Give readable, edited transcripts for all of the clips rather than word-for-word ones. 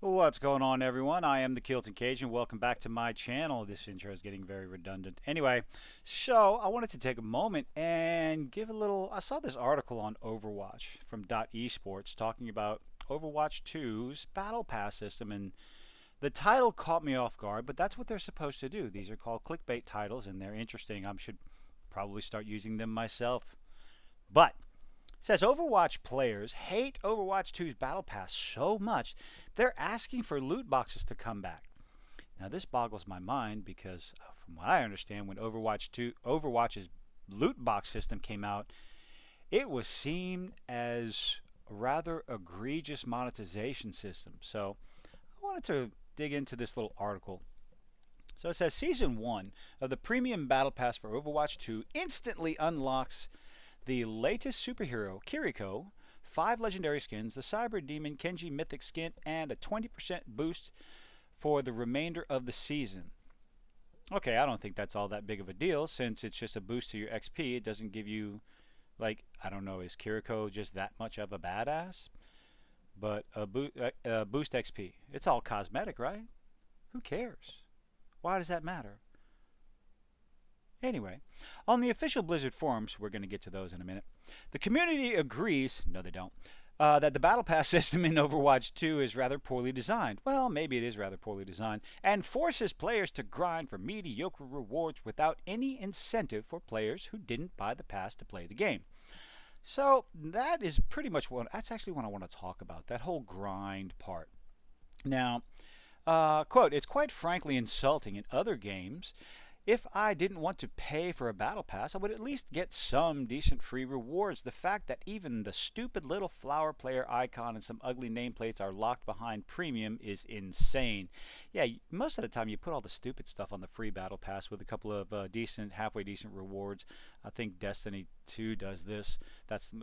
What's going on, everyone? I am the Kilton Cajun. Welcome back to my channel. This intro is getting very redundant. Anyway, so I wanted to take a moment and give a little. I saw this article on Overwatch from .esports talking about Overwatch 2's Battle Pass system, and the title caught me off guard, but that's what they're supposed to do. These are called clickbait titles, and they're interesting. I should probably start using them myself. But says Overwatch players hate Overwatch 2's Battle Pass so much they're asking for loot boxes to come back. Now this boggles my mind because from what I understand when Overwatch's loot box system came out, it was seen as a rather egregious monetization system. So I wanted to dig into this little article. So it says Season 1 of the Premium Battle Pass for Overwatch 2 instantly unlocks the latest superhero, Kiriko, 5 legendary skins, the Cyber Demon Kenji Mythic skin, and a 20% boost for the remainder of the season. Okay, I don't think that's all that big of a deal since it's just a boost to your XP. It doesn't give you, like, I don't know, is Kiriko just that much of a badass? But boost XP. It's all cosmetic, right? Who cares? Why does that matter? Anyway, on the official Blizzard forums, we're going to get to those in a minute, the community agrees, no they don't, that the Battle Pass system in Overwatch 2 is rather poorly designed. Well, maybe it is rather poorly designed, and forces players to grind for mediocre rewards without any incentive for players who didn't buy the pass to play the game. So that is pretty much that's actually what I want to talk about, that whole grind part. Now, quote, it's quite frankly insulting in other games. If I didn't want to pay for a battle pass, I would at least get some decent free rewards. The fact that even the stupid little flower player icon and some ugly nameplates are locked behind premium is insane. Yeah, most of the time you put all the stupid stuff on the free battle pass with a couple of halfway decent rewards. I think Destiny 2 does this. That's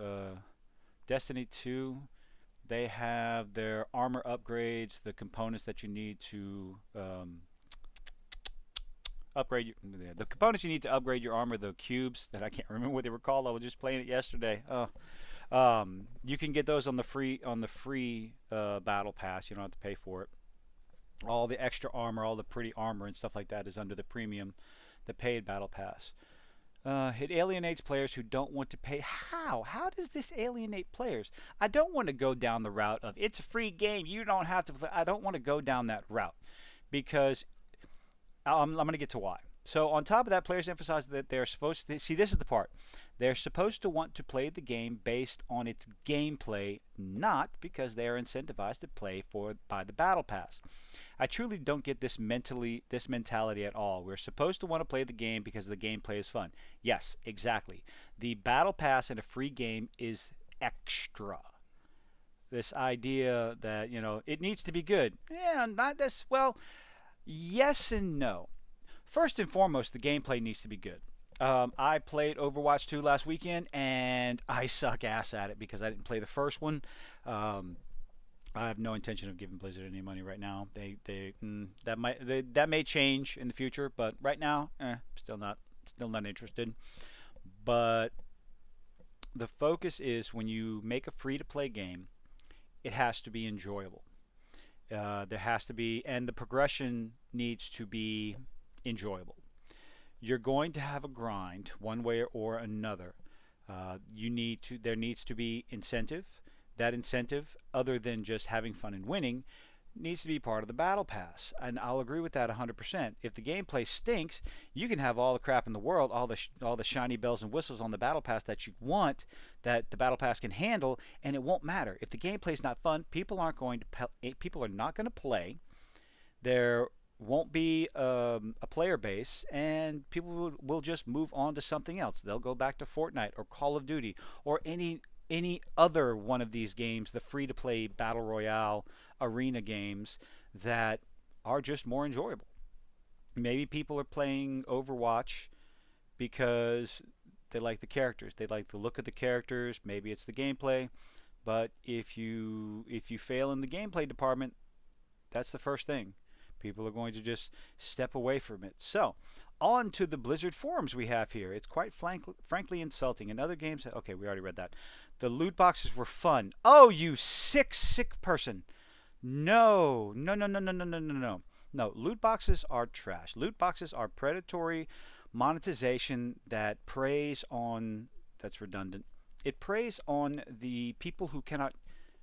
Destiny 2. They have their armor upgrades, the components that you need to upgrade the components you need to upgrade your armor, the cubes that I can't remember what they were called. I was just playing it yesterday. You can get those on the free battle pass. You don't have to pay for it. All the extra armor, all the pretty armor and stuff like that is under the premium, the paid battle pass. It alienates players who don't want to pay. How? How does this alienate players? I don't want to go down the route of it's a free game, you don't have to play. I don't want to go down that route because I'm going to get to why. So on top of that, players emphasize that they're supposed to see. This is the part. They're supposed to want to play the game based on its gameplay, not because they are incentivized to play by the battle pass. I truly don't get this mentality at all. We're supposed to want to play the game because the gameplay is fun. Yes, exactly. The battle pass in a free game is extra. This idea that it needs to be good. Yeah, not this. Well, yes and no. First and foremost, the gameplay needs to be good. I played Overwatch 2 last weekend, and I suck ass at it because I didn't play the first one. I have no intention of giving Blizzard any money right now. That may change in the future, but right now, still not interested. But the focus is when you make a free-to-play game, it has to be enjoyable. There has to be, and the progression needs to be enjoyable. You're going to have a grind one way or another. There needs to be incentive. That incentive, other than just having fun and winning, needs to be part of the battle pass. And I'll agree with that 100%. If the gameplay stinks, you can have all the crap in the world, all the shiny bells and whistles on the battle pass that you want, that the battle pass can handle, and it won't matter. If the gameplay's not fun, people are not going to play. There won't be a player base, and people will just move on to something else. They'll go back to Fortnite or Call of Duty or any other one of these games, the free-to-play battle royale arena games that are just more enjoyable. Maybe people are playing Overwatch because they like the characters. They like the look of the characters. Maybe it's the gameplay. But if you fail in the gameplay department, that's the first thing. People are going to just step away from it. So, on to the Blizzard forums we have here. It's quite frankly insulting. In other games, okay, we already read that. The loot boxes were fun. Oh, you sick person. No, no, no, no, no, no, no, no, no. No, loot boxes are trash. Loot boxes are predatory monetization that preys on, that's redundant. It preys on the people who cannot,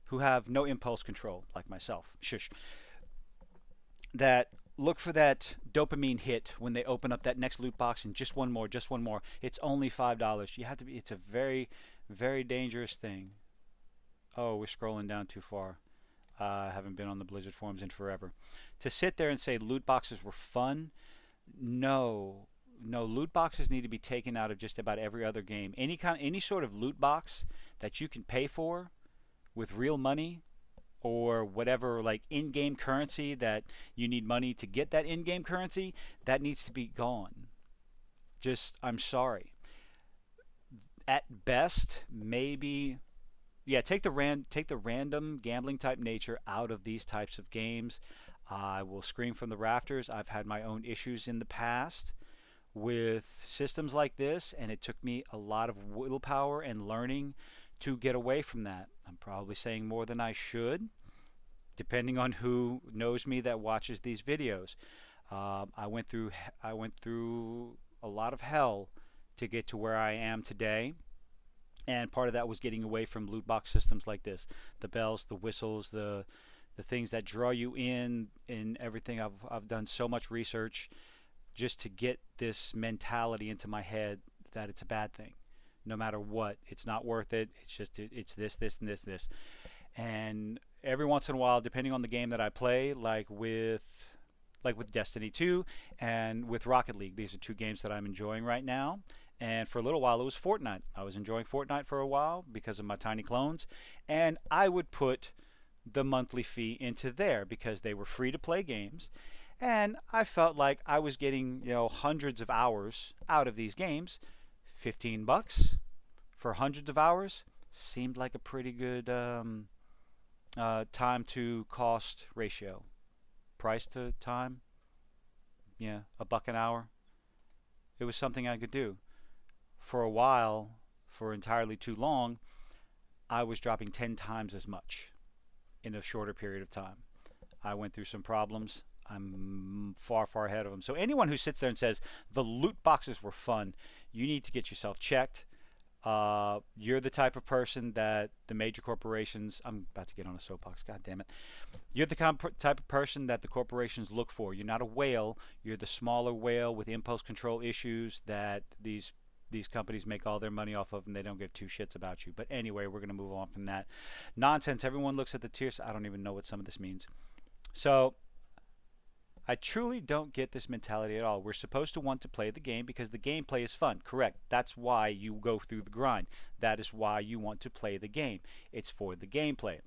who have no impulse control, like myself. Shush. That look for that dopamine hit when they open up that next loot box and just one more, just one more. It's only $5. You have to be. It's a very, very dangerous thing. Oh, we're scrolling down too far. I haven't been on the Blizzard forums in forever. To sit there and say loot boxes were fun, no, no. Loot boxes need to be taken out of just about every other game. Any sort of loot box that you can pay for with real money or whatever, like in-game currency that you need money to get that in-game currency, that needs to be gone. Just, I'm sorry. At best, maybe yeah, take the random gambling type nature out of these types of games. I will scream from the rafters. I've had my own issues in the past with systems like this, and it took me a lot of willpower and learning to get away from that. I'm probably saying more than I should, depending on who knows me that watches these videos. I went through a lot of hell to get to where I am today, and part of that was getting away from loot box systems like this, the bells, the whistles, the things that draw you in and everything. I've done so much research just to get this mentality into my head that it's a bad thing. No matter what, it's not worth it. It's this, this, and this. And every once in a while, depending on the game that I play, like with Destiny 2 and with Rocket League, these are two games that I'm enjoying right now. And for a little while, it was Fortnite. I was enjoying Fortnite for a while because of my tiny clones, and I would put the monthly fee into there because they were free to play games, and I felt like I was getting hundreds of hours out of these games. $15 for hundreds of hours seemed like a pretty good time to cost ratio. Price to time, yeah, a buck an hour. It was something I could do. For a while, for entirely too long, I was dropping 10 times as much in a shorter period of time. I went through some problems. I'm far, far ahead of them. So anyone who sits there and says the loot boxes were fun, you need to get yourself checked. You're the type of person that the major corporations, I'm about to get on a soapbox, god damn it. You're the type of person that the corporations look for. You're not a whale. You're the smaller whale with impulse control issues that these companies make all their money off of, and they don't give two shits about you. But anyway, we're going to move on from that nonsense. Everyone looks at the tiers. I don't even know what some of this means. So I truly don't get this mentality at all. We're supposed to want to play the game because the gameplay is fun. Correct. That's why you go through the grind. That is why you want to play the game. It's for the gameplay.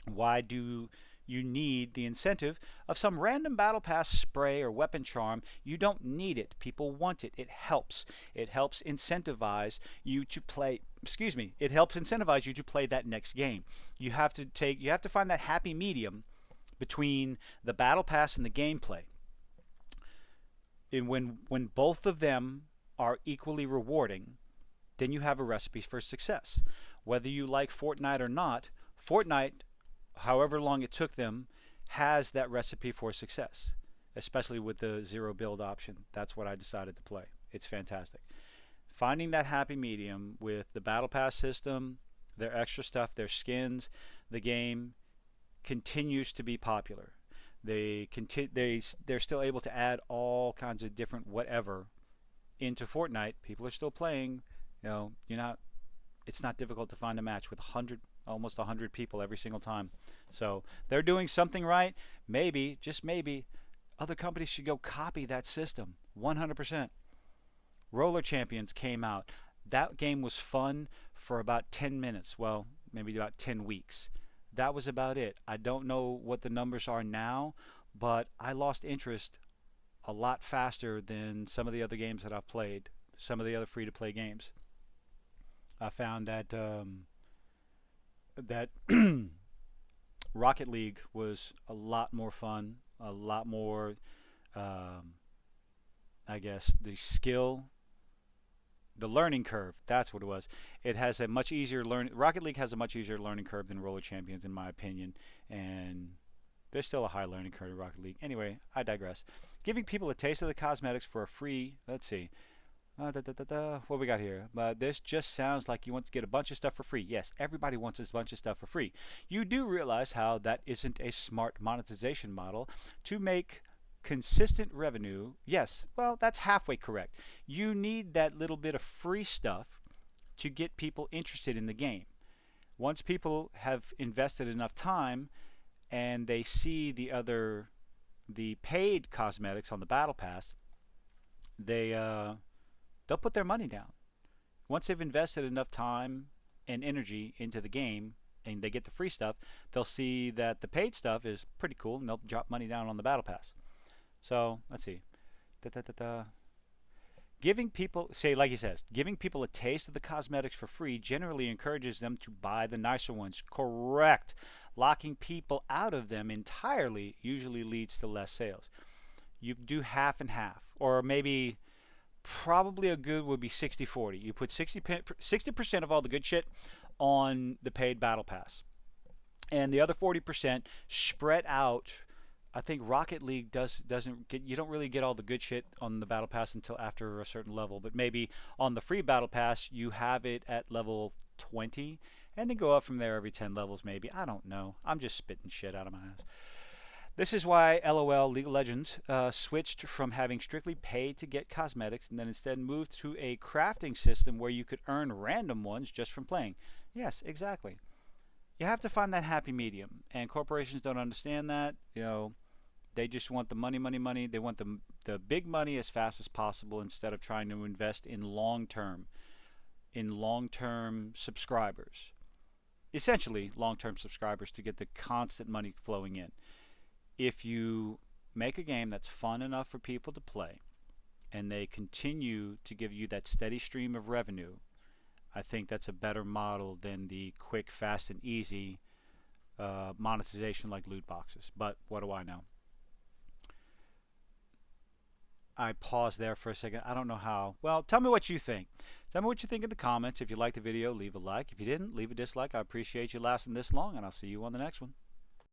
Why do you need the incentive of some random battle pass spray or weapon charm? You don't need it. People want it. It helps. It helps incentivize you to play. Excuse me. It helps incentivize you to play that next game. You have to find that happy medium between the battle pass and the gameplay. And when both of them are equally rewarding, then you have a recipe for success. Whether you like Fortnite or not, Fortnite, however long it took them, has that recipe for success, especially with the zero build option. That's what I decided to play. It's fantastic. Finding that happy medium with the battle pass system, their extra stuff, their skins, the game continues to be popular. They're still able to add all kinds of different whatever into Fortnite. People are still playing. You're not. It's not difficult to find a match with almost 100 people every single time. So they're doing something right. Maybe, just maybe, other companies should go copy that system. 100%. Roller Champions came out. That game was fun for about 10 minutes. Well, maybe about 10 weeks. That was about it. I don't know what the numbers are now, but I lost interest a lot faster than some of the other games that I've played, some of the other free-to-play games. I found that Rocket League was a lot more fun, a lot more, um, I guess, the skill, the learning curve. That's what it was. It has a much easier Rocket League has a much easier learning curve than Roller Champions, in my opinion. And There's still a high learning curve in Rocket League. Anyway, I digress. Giving people a taste of the cosmetics for a free, let's see, what we got here? This just sounds like you want to get a bunch of stuff for free. Yes, everybody wants a bunch of stuff for free. You do realize how that isn't a smart monetization model to make consistent revenue. Yes, well, that's halfway correct. You need that little bit of free stuff to get people interested in the game. Once people have invested enough time and they see the paid cosmetics on the battle pass, they'll put their money down. Once they've invested enough time and energy into the game and they get the free stuff, they'll see that the paid stuff is pretty cool and they'll drop money down on the battle pass. So let's see. Giving people, say like he says, giving people a taste of the cosmetics for free generally encourages them to buy the nicer ones. Correct. Locking people out of them entirely usually leads to less sales. You do half and half, or maybe probably a good would be 60-40. You put 60% of all the good shit on the paid battle pass, and the other 40% spread out. I think Rocket League doesn't get, you don't really get all the good shit on the battle pass until after a certain level, but maybe on the free battle pass you have it at level 20 and then go up from there every 10 levels maybe. I don't know. I'm just spitting shit out of my ass. This is why LOL League of Legends switched from having strictly pay to get cosmetics and then instead moved to a crafting system where you could earn random ones just from playing. Yes, exactly. You have to find that happy medium, and corporations don't understand that. You know, they just want the money, money, money. They want the big money as fast as possible instead of trying to invest in long-term subscribers. Essentially, long-term subscribers to get the constant money flowing in. If you make a game that's fun enough for people to play and they continue to give you that steady stream of revenue, I think that's a better model than the quick, fast, and easy monetization like loot boxes. But what do I know? I paused there for a second. I don't know how. Well, tell me what you think. Tell me what you think in the comments. If you liked the video, leave a like. If you didn't, leave a dislike. I appreciate you lasting this long, and I'll see you on the next one.